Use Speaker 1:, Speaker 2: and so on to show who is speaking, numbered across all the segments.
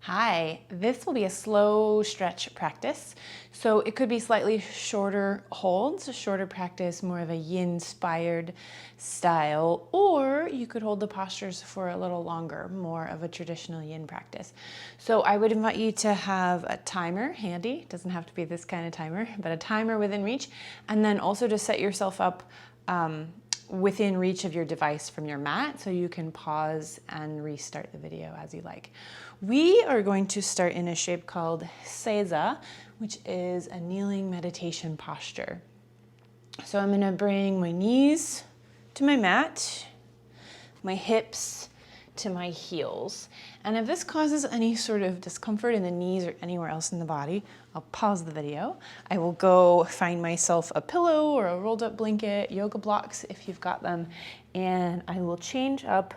Speaker 1: Hi, this will be a slow stretch practice. So it could be slightly shorter holds, a shorter practice, more of a yin-spired style, or you could hold the postures for a little longer, more of a traditional yin practice. So I would invite you to have a timer handy. It doesn't have to be this kind of timer, but a timer within reach, and then also to set yourself up within reach of your device from your mat, so you can pause and restart the video as you like. We are going to start in a shape called Seiza, which is a kneeling meditation posture. So I'm going to bring my knees to my mat, my hips to my heels. And if this causes any sort of discomfort in the knees or anywhere else in the body, I'll pause the video. I will go find myself a pillow or a rolled up blanket, yoga blocks if you've got them, and I will change up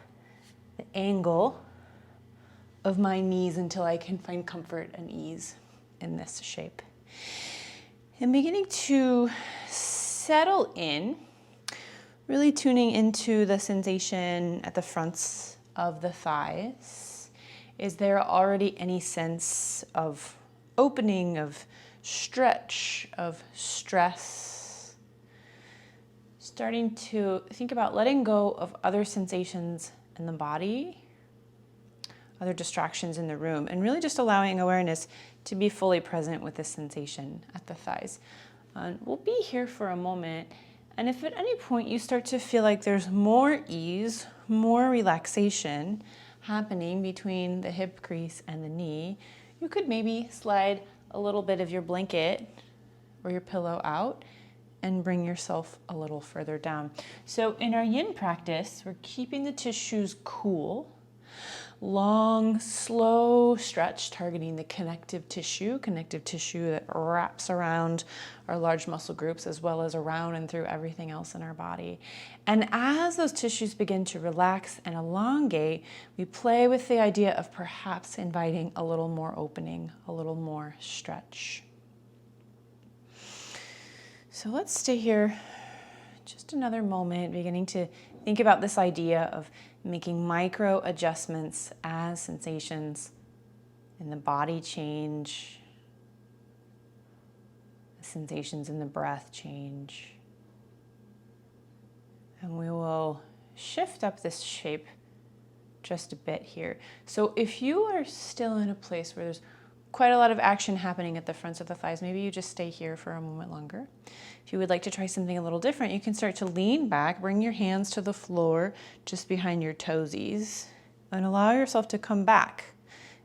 Speaker 1: the angle of my knees until I can find comfort and ease in this shape. And beginning to settle in, really tuning into the sensation at the fronts of the thighs. Is there already any sense of opening, of stretch, of stress? Starting to think about letting go of other sensations in the body, other distractions in the room, and really just allowing awareness to be fully present with this sensation at the thighs. We'll be here for a moment, and if at any point you start to feel like there's more ease, more relaxation happening between the hip crease and the knee, you could maybe slide a little bit of your blanket or your pillow out and bring yourself a little further down. So in our yin practice, we're keeping the tissues cool. Long, slow stretch, targeting the connective tissue that wraps around our large muscle groups as well as around and through everything else in our body. And as those tissues begin to relax and elongate, we play with the idea of perhaps inviting a little more opening, a little more stretch. So let's stay here just another moment, beginning to think about this idea of making micro adjustments as sensations in the body change, the sensations in the breath change. And we will shift up this shape just a bit here. So if you are still in a place where there's quite a lot of action happening at the fronts of the thighs, maybe you just stay here for a moment longer. If you would like to try something a little different, you can start to lean back, bring your hands to the floor just behind your toesies, and allow yourself to come back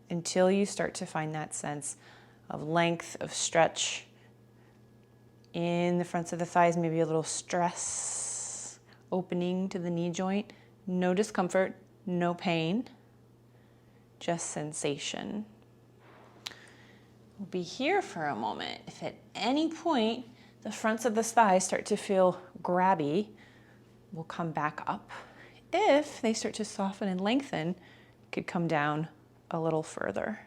Speaker 1: until you start to find that sense of length, of stretch in the fronts of the thighs, maybe a little stress, opening to the knee joint. No discomfort, no pain, just sensation. We'll be here for a moment. If at any point the fronts of the thighs start to feel grabby, we'll come back up. If they start to soften and lengthen, could come down a little further.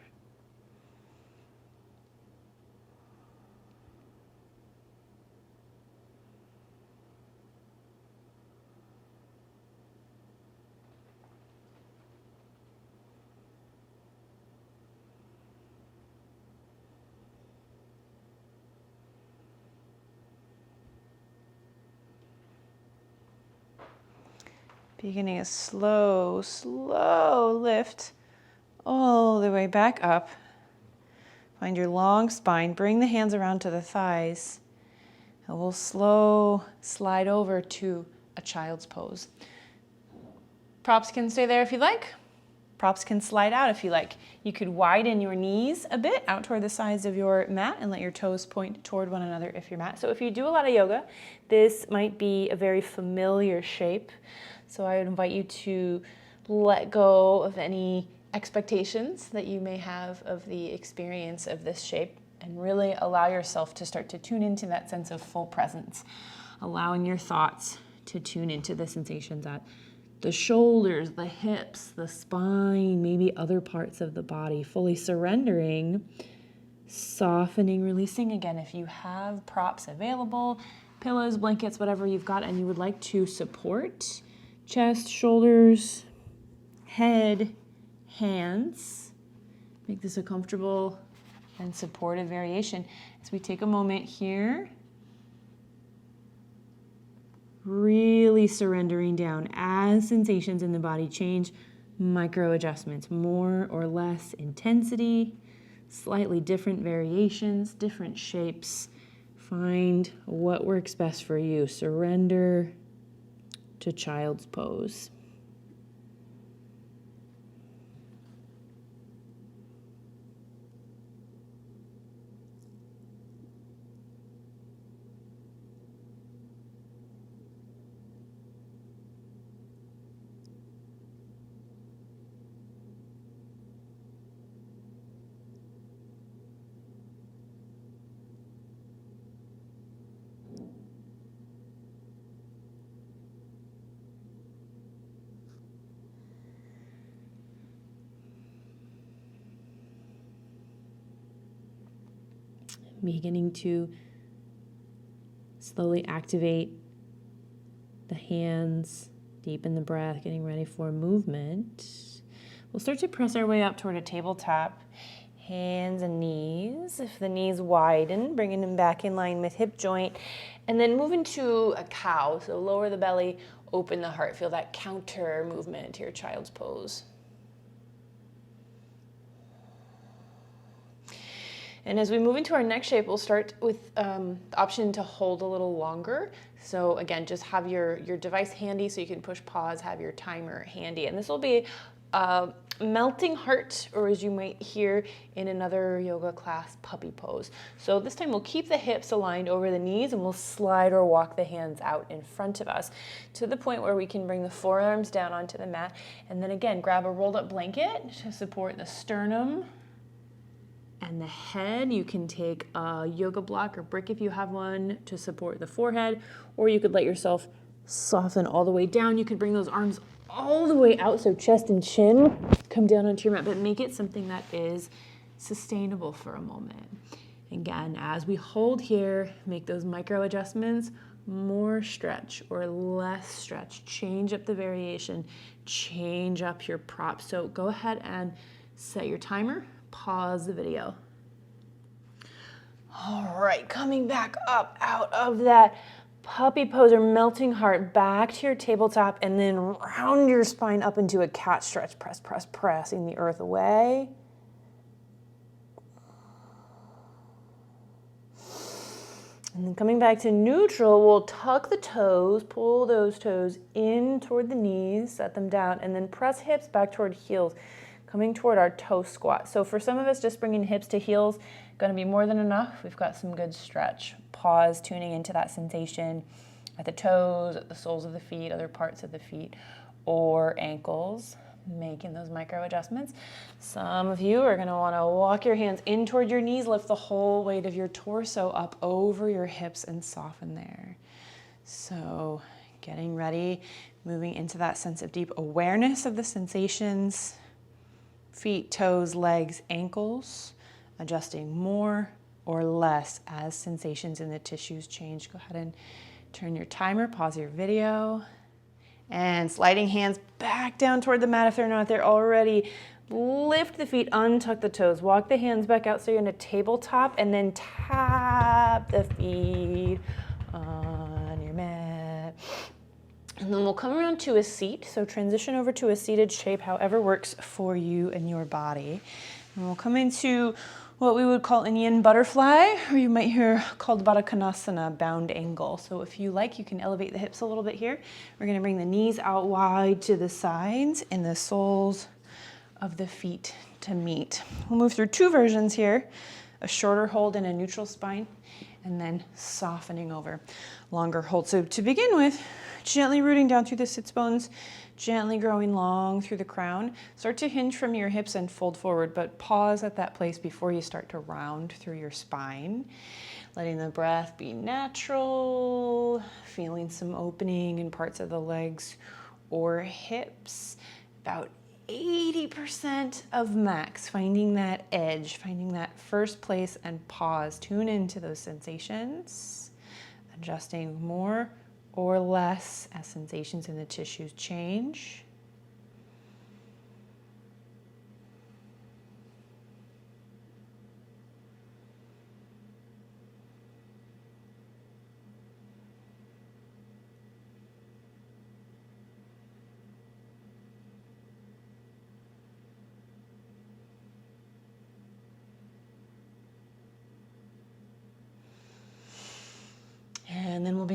Speaker 1: Beginning a slow, slow lift all the way back up. Find your long spine. Bring the hands around to the thighs. And we'll slow slide over to a child's pose. Props can stay there if you like. Props can slide out if you like. You could widen your knees a bit out toward the sides of your mat and let your toes point toward one another if you're mat. So if you do a lot of yoga, this might be a very familiar shape. So I would invite you to let go of any expectations that you may have of the experience of this shape and really allow yourself to start to tune into that sense of full presence, allowing your thoughts to tune into the sensations at the shoulders, the hips, the spine, maybe other parts of the body, fully surrendering, softening, releasing. Again, if you have props available, pillows, blankets, whatever you've got, and you would like to support chest, shoulders, head, hands, Make this a comfortable and supportive variation. As we take a moment here, really surrendering down as sensations in the body change, micro adjustments, more or less intensity, slightly different variations, different shapes. Find what works best for you. Surrender to child's pose. Beginning to slowly activate the hands, deepen the breath, getting ready for movement. We'll start to press our way up toward a tabletop. Hands and knees. If the knees widen, bringing them back in line with hip joint. And then move into a cow. So lower the belly, open the heart. Feel that counter movement to your child's pose. And as we move into our next shape, we'll start with the option to hold a little longer. So again, just have your device handy so you can push pause, have your timer handy. And this will be melting heart, or as you might hear in another yoga class, puppy pose. So this time we'll keep the hips aligned over the knees and we'll slide or walk the hands out in front of us to the point where we can bring the forearms down onto the mat. And then again, grab a rolled up blanket to support the sternum and the head. You can take a yoga block or brick if you have one to support the forehead, or you could let yourself soften all the way down. You could bring those arms all the way out so chest and chin come down onto your mat, but make it something that is sustainable for a moment. Again, as we hold here, make those micro adjustments, more stretch or less stretch, change up the variation, change up your prop. So go ahead and set your timer. Pause the video. All right, coming back up out of that puppy pose or melting heart, back to your tabletop, and then round your spine up into a cat stretch. Press, press, pressing the earth away. And then coming back to neutral, we'll tuck the toes, pull those toes in toward the knees, set them down, and then press hips back toward heels, coming toward our toe squat. So for some of us, just bringing hips to heels, gonna be more than enough. We've got some good stretch. Pause, tuning into that sensation at the toes, at the soles of the feet, other parts of the feet, or ankles, making those micro adjustments. Some of you are gonna wanna walk your hands in toward your knees, lift the whole weight of your torso up over your hips and soften there. So getting ready, moving into that sense of deep awareness of the sensations, feet, toes, legs, ankles, adjusting more or less as sensations in the tissues change. Go ahead and turn your timer, pause your video, and sliding hands back down toward the mat if they're not there already. Lift the feet, untuck the toes, walk the hands back out so you're in a tabletop, and then tap the feet on your mat. And then we'll come around to a seat. So transition over to a seated shape, however works for you and your body. And we'll come into what we would call Indian butterfly, or you might hear called Bananasana, bound angle. So if you like, you can elevate the hips a little bit here. We're gonna bring the knees out wide to the sides and the soles of the feet to meet. We'll move through two versions here, a shorter hold and a neutral spine, and then softening over, longer hold. So to begin with, gently rooting down through the sits bones, gently growing long through the crown. Start to hinge from your hips and fold forward, but pause at that place before you start to round through your spine. Letting the breath be natural, feeling some opening in parts of the legs or hips. About 80% of max, finding that edge, finding that first place and pause. Tune into those sensations, adjusting more or less as sensations in the tissues change.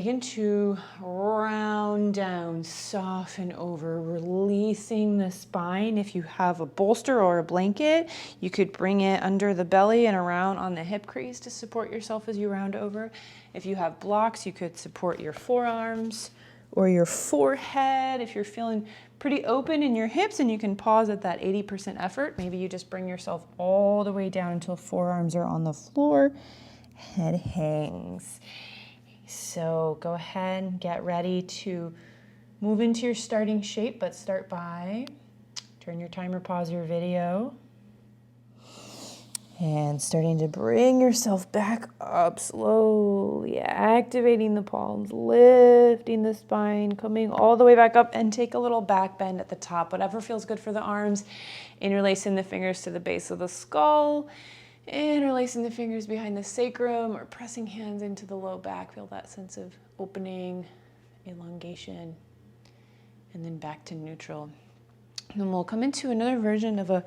Speaker 1: begin to round down, soften over, releasing the spine. If you have a bolster or a blanket, you could bring it under the belly and around on the hip crease to support yourself as you round over. If you have blocks, you could support your forearms or your forehead. If you're feeling pretty open in your hips and you can pause at that 80% effort, maybe you just bring yourself all the way down until forearms are on the floor, head hangs. So go ahead and get ready to move into your starting shape, but start by turn your timer, pause your video, and starting to bring yourself back up slowly, activating the palms, lifting the spine, coming all the way back up, and take a little back bend at the top, whatever feels good for the arms, interlacing the fingers to the base of the skull, interlacing the fingers behind the sacrum, or pressing hands into the low back. Feel that sense of opening, elongation, and then back to neutral. And then we'll come into another version of a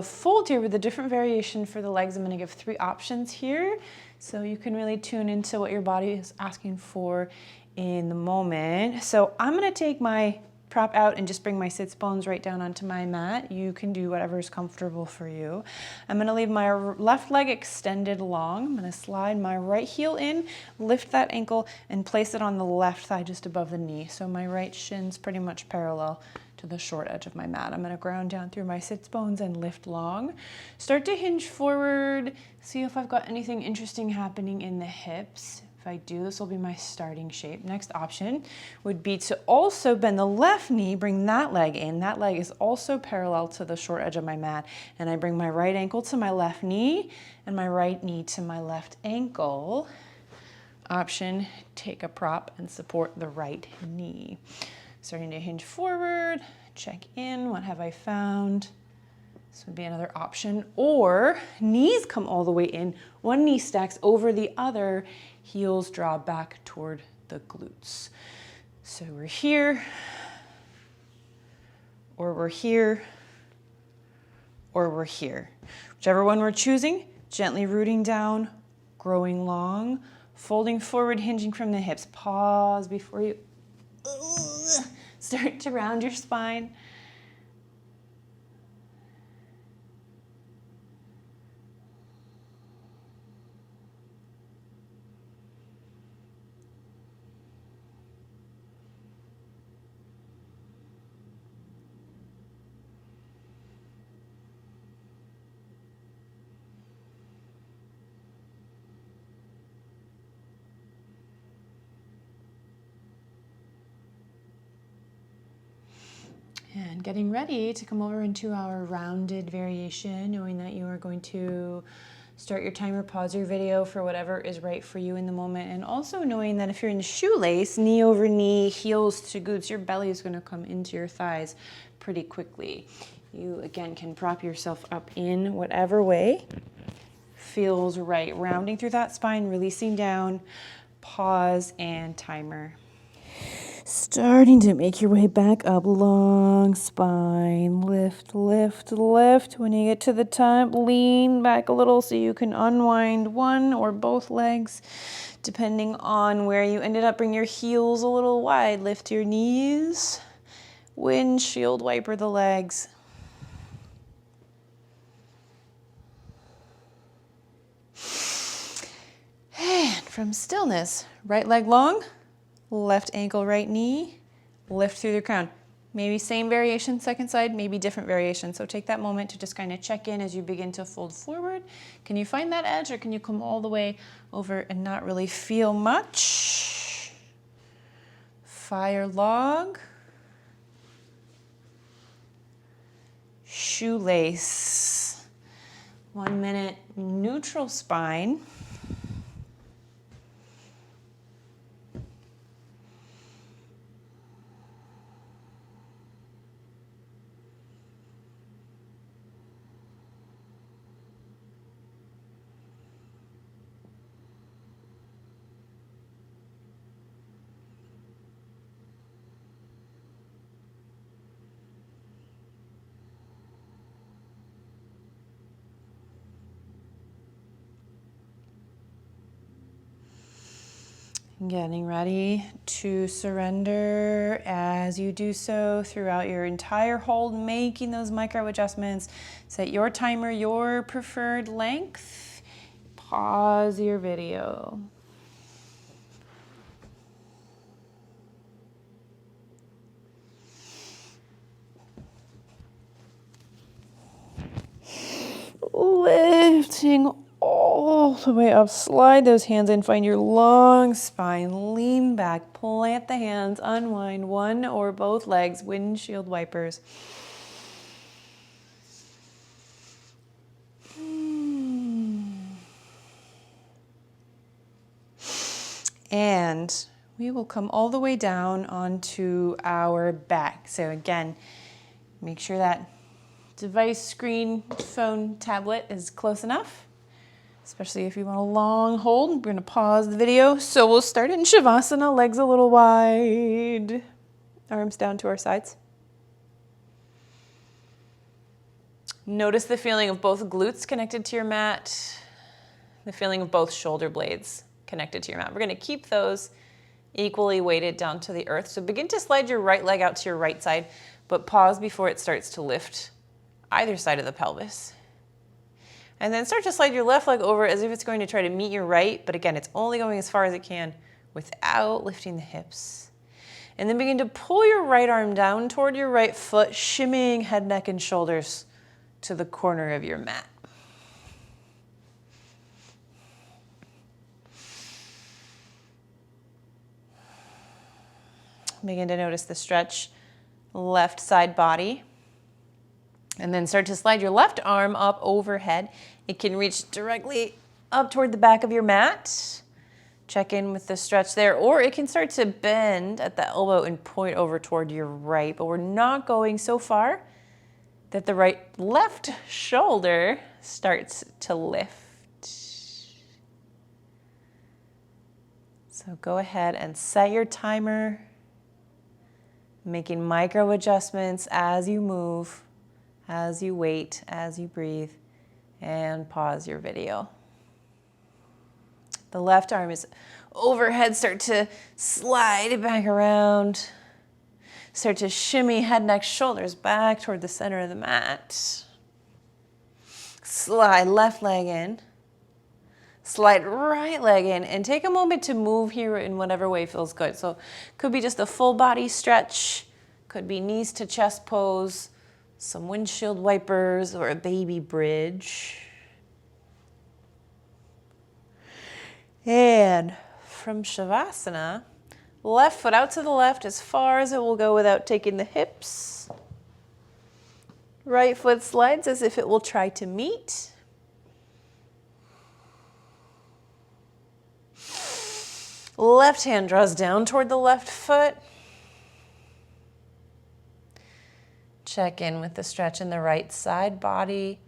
Speaker 1: fold here with a different variation for the legs. I'm going to give 3 options here, so you can really tune into what your body is asking for in the moment. So I'm going to take my prop out and just bring my sits bones right down onto my mat. You can do whatever is comfortable for you. I'm going to leave my left leg extended long. I'm going to slide my right heel in, lift that ankle, and place it on the left thigh just above the knee. So my right shin's pretty much parallel to the short edge of my mat. I'm going to ground down through my sits bones and lift long. Start to hinge forward. See if I've got anything interesting happening in the hips. If I do, this will be my starting shape. Next option would be to also bend the left knee, bring that leg in. That leg is also parallel to the short edge of my mat. And I bring my right ankle to my left knee and my right knee to my left ankle. Option, take a prop and support the right knee. Starting to hinge forward, check in, what have I found? This would be another option. Or knees come all the way in, one knee stacks over the other, heels draw back toward the glutes. So we're here, or we're here, or we're here. Whichever one we're choosing, gently rooting down, growing long, folding forward, hinging from the hips. Pause before you start to round your spine. And getting ready to come over into our rounded variation, knowing that you are going to start your timer, pause your video for whatever is right for you in the moment, and also knowing that if you're in shoelace, knee over knee, heels to glutes, your belly is going to come into your thighs pretty quickly. You, again, can prop yourself up in whatever way feels right. Rounding through that spine, releasing down, pause, and timer. Starting to make your way back up, long spine, lift, lift, lift. When you get to the top, lean back a little so you can unwind one or both legs, depending on where you ended up. Bring your heels a little wide, lift your knees, windshield wiper the legs. And from stillness, right leg long, left ankle, right knee, lift through the crown. Maybe same variation, second side, maybe different variation. So take that moment to just kind of check in as you begin to fold forward. Can you find that edge, or can you come all the way over and not really feel much? Fire log. Shoelace. 1 minute neutral spine. Getting ready to surrender as you do so throughout your entire hold, making those micro adjustments. Set your timer, your preferred length. Pause your video. Lifting all the way up. Slide those hands in. Find your long spine. Lean back. Plant the hands. Unwind one or both legs. Windshield wipers. And we will come all the way down onto our back. So again, make sure that device, screen, phone, tablet is close enough, especially if you want a long hold. We're going to pause the video. So we'll start in Shavasana, legs a little wide, arms down to our sides. Notice the feeling of both glutes connected to your mat, the feeling of both shoulder blades connected to your mat. We're going to keep those equally weighted down to the earth. So begin to slide your right leg out to your right side, but pause before it starts to lift either side of the pelvis. And then start to slide your left leg over as if it's going to try to meet your right, but again, it's only going as far as it can without lifting the hips. And then begin to pull your right arm down toward your right foot, shimmying head, neck, and shoulders to the corner of your mat. Begin to notice the stretch, left side body. And then start to slide your left arm up overhead. It can reach directly up toward the back of your mat. Check in with the stretch there. Or it can start to bend at the elbow and point over toward your right. But we're not going so far that the left shoulder starts to lift. So go ahead and set your timer, making micro adjustments as you move, as you wait, as you breathe, and pause your video. The left arm is overhead. Start to slide back around. Start to shimmy head, neck, shoulders back toward the center of the mat. Slide left leg in. Slide right leg in. And take a moment to move here in whatever way feels good. So could be just a full body stretch. Could be knees to chest pose. Some windshield wipers or a baby bridge. And from Shavasana, left foot out to the left as far as it will go without taking the hips. Right foot slides as if it will try to meet. Left hand draws down toward the left foot. Check in with the stretch in the right side body.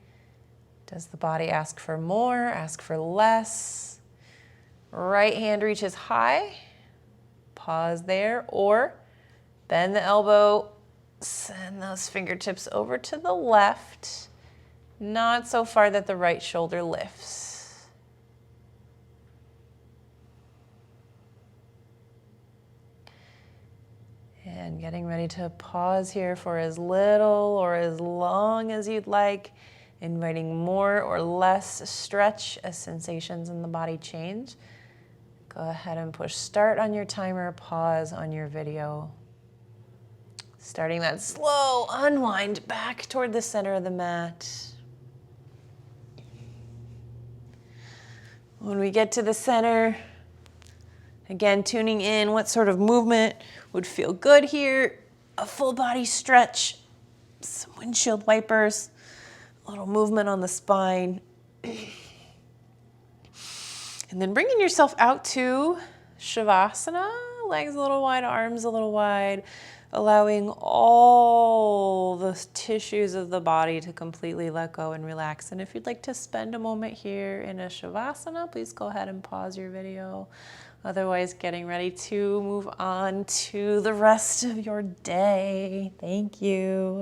Speaker 1: Does the body ask for more, ask for less? Right hand reaches high. Pause there. Or bend the elbow, send those fingertips over to the left. Not so far that the right shoulder lifts. And getting ready to pause here for as little or as long as you'd like, inviting more or less stretch as sensations in the body change. Go ahead and push start on your timer, pause on your video. Starting that slow unwind back toward the center of the mat. When we get to the center, again, tuning in what sort of movement would feel good here. A full body stretch, some windshield wipers, a little movement on the spine. And then bringing yourself out to Shavasana, legs a little wide, arms a little wide, allowing all the tissues of the body to completely let go and relax. And if you'd like to spend a moment here in a Shavasana, please go ahead and pause your video. Otherwise, getting ready to move on to the rest of your day. Thank you.